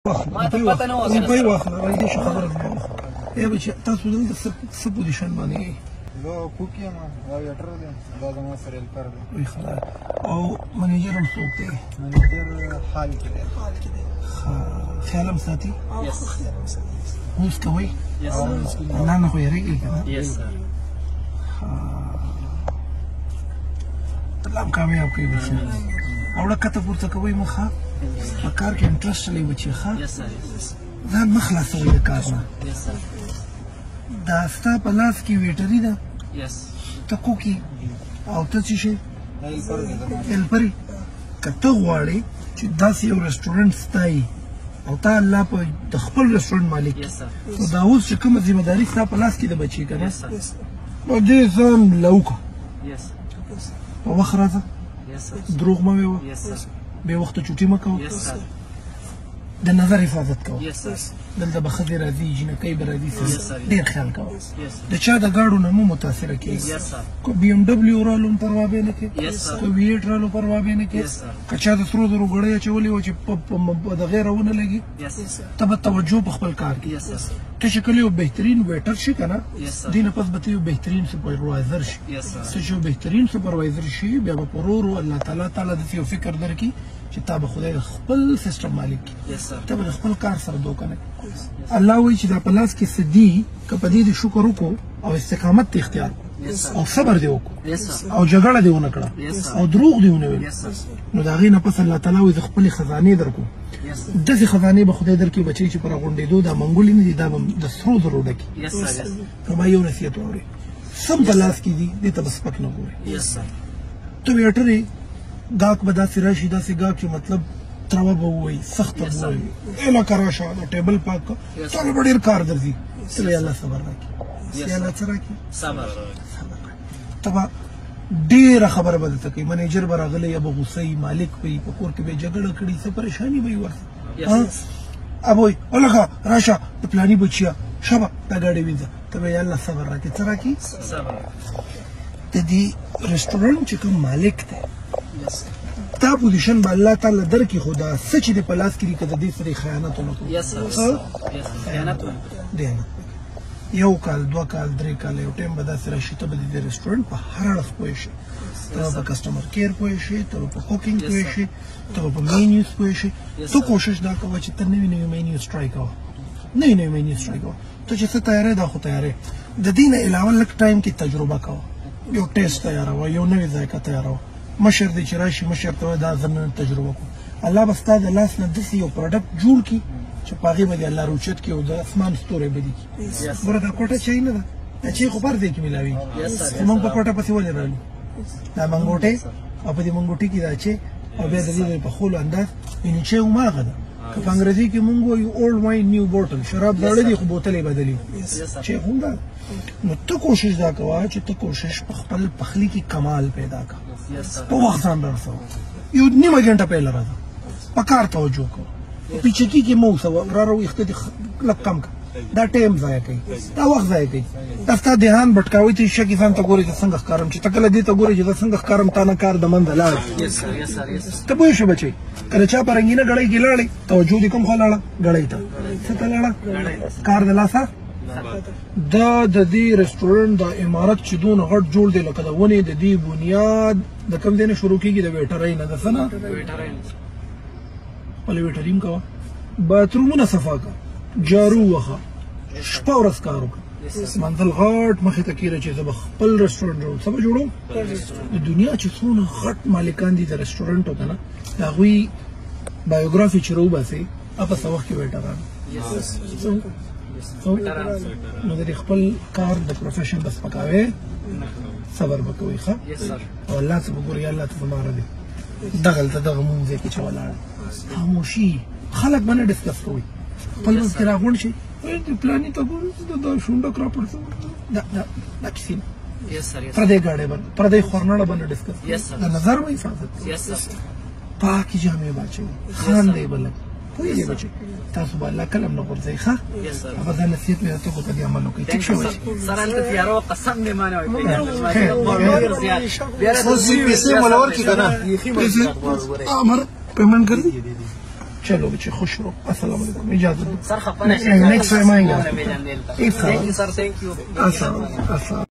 روپۍ واخله راځي ښه خبره ده ای بچي تاسو دلته څه پوزیشن باندې یې زه کوک یم دا ویټر دی دا زما سره هیلپر دی وایي خدای او منیجر هم څوک دی منیجر حال کې دی خیال هم ساتي اوس کوئ نه نه خو یېرېږي که نه الله هم کامیاب کوي بچي اوړه کته پورته کوئ مو ښه په کار کې انټرسټ چلی بچي ښه ځان مه خلاصوئ د کار نه دا ستا په لاس کې ویټري ده ته کوکي او ته څه شی هیلپري که ته غواړې چې داسې یو رسټورنټ ستا یي او تا الله په د خپل رسټورنټ مالک نو دا اوس چې کومه ذمهداري ستا په لاس کې ده بچي که نه نو دې ځان لو کړه په وخت راځه دروغ مه ویوه بې وخته چوټي مه کوه د نظر حفاظت کوه دلته به ښځې راځي جینکۍ به راځي ډېر خیال کوه د چا د ګاډو نه مو متاثره کېږي که بي ام ډبلیو رالو هم پروا به نه کوې که وي ایټ رالو پروا به نه کوې که چا د سرو زرو ګړۍ اچولې وه چې د غیره ونه لګي ته به توجه په خپل کار کې ته چې کله یو بهترین ویټر شي که نه دې نه پس به ته یو بهترین سپروایزر شي ته چې یو بهترین سپروایزر شي بیا به په ورو ورو الله تعالی داسې یو فکر درکړي چې تا به خدای خپل سیسټم مالک کړي ته به د خپل کار سره دوکه نه کوې الله وایي چې دا په لاس کې څه دي که په دې دې شکر وکړو او استقامت دې اختیار کړو او صبر دې وکړو او جګړه دې ونه کړه او دروغ دې ونه ویل نو د هغې نه پس الله تعالی وایي زه خپلې خزانې درکړو داسې خزانې به خدای درکړي بچی چې په راغونډېدو دا منګولې نه دي دا به د سرو زرو ډکي زما یو نصیحت واورئ سم په لاس کې دي دې ته به سپک نه ګورئ ته ویټر یې ګاهک به داسې راشي داسې ګاهک چې مطلب تروه به ووایي سخته به ووایي لکه راشه د ټیبل پاک کړه تا به ډېر کار درځي ته به الله صبر راکړي الله څه راکړي ته به ډېره خبره به درته کوي منیجر به راغلی یا به غوسه وي مالک به وي په کور کې به یې جګړه کړي څه پریشاني به وي ورته اب وایي ولکه راشه د پلاني بچیه شبه دا ګاډۍ وینځه ته به یې الله صبر راکړي څه راکړي د دې رسټورنټ چې کوم مالک دی دا پوزیشن به الله تعالی درکړي خو دا څه چې د په لاس کې دي که د دې سره یې خیانت ونه کړو یو کال دوه کال درې کاله یو ټایم به داسې راشي ته به د دې رسټورنټ په هر اړخ پوه شي ته به په کسټمر کیر پوه شي ته به په کوکینګ پوه شي ته به په مینیوز پوه شي ته کوشش دا کوه چې ته نوي نوي مینیوز ټرای کوه نوي نوي مینیوز ټرای کوه ته چې څه تیارې دا خو تیارې د دې نه علاوه لږ ټایم کې تجربه کوه یو ټیسټ تیاروه یو نوې ذایقه تیاروه مشر دی چې راشي مشر ته وایي دا زه نن تجربه کوم الله به ستا د لاس نه داسې یو پروډکټ جوړ کړي چې په هغې به دې الله روچت کړي او د اسمان ستوری به دې کړي ګوره دا کوټه چای نه ده دا چای خو پر ځای کې ملاوي زمونږ په کوټه پسې ولې رالو دا منګوټې او په دې منګوټې کې دا چای او بیا د دې د پخولو انداز یعنې چای هماغه ده که په انګریزي کې مونږ وایو اولډ واین نیو بوتل شراب زاړه دي خو بوتل یې بدلي چای خو همدا نو ته کوشش دا کوه چې ته کوشش په خپل پخلي کې کمال پیدا کړه په وخت ځان رارسوه یو نیمه ګنټه پیله راځه په کار توجه کوه پیچکي کې مه اوسوه راره ویښته دې لږ کم کړه دا ټایم ضایع کوي دا وخت ضایع کوي دا ستا دهان بټکاوي ته شک ځان ته ګورې چې څنګه ښکارم چې ته کله دې ته ګورې چې زه څنګه ښکارم تا نه کار د منځه لاړ ته پوه شو بچی کله چا په رنګینه ګړۍ کې لاړې توجه دې کوم خوا لاړه ګړۍ ته څه ته لاړه کار د لاسه دا د دې رسټورنټ دا عمارت چې دونه غټ جوړ دی لکه د ونې د دې بنیاد د کوم ځای نه شروع کېږي د ویټرۍ نه ده څه نه خپله ویټري هم کوه باترومونه صفا کړه جارو وهه شپه ورځ کار وکړه منزل غټ مخې ته کېږه چې زه به خپل رسټورنټ جوړوم څه به جوړوم د دنیا چې څونه غټ مالکان دي د رسټورنټو ته نه د هغوی بایوګرافي چې راوباسئ په څه وخت کې ویټران نو د خپل کار د پروفیشن د سپکاوي صبر به کوئ ښه او الله ته به ګورئ الله ته زما رضي دغلته دغه مونځ ځای کې چې ولاړه خاموشي خلک به نه ډسکس کوئ خپل منځ کې راغونډ شئ پلاني ته ګورئ دا شونډک راپړڅوم دا کیسې نه پردی ګاډۍ به پردی خورنړه به نه ډسکس د نظر به حفاظت پاکې جامې به اچوئ خاندئ به لږ پوهېږې بچی تاسو به الله کلم نه غورځئ ښه هغه دا نصیحت مې درته وکړو په دې عمل وکړئ ټیک شو بچی سر هلته تیاره وه قسم دې مانه وایي پیسې مولا ورکړي که نه امر پیمنټ کړي चलो बच्चे खुश रहो अस्सलाम वालेकुम इजाजत दो सर खपा नेक्स्ट टाइम आएंगे thank you sir thank you अस्सलाम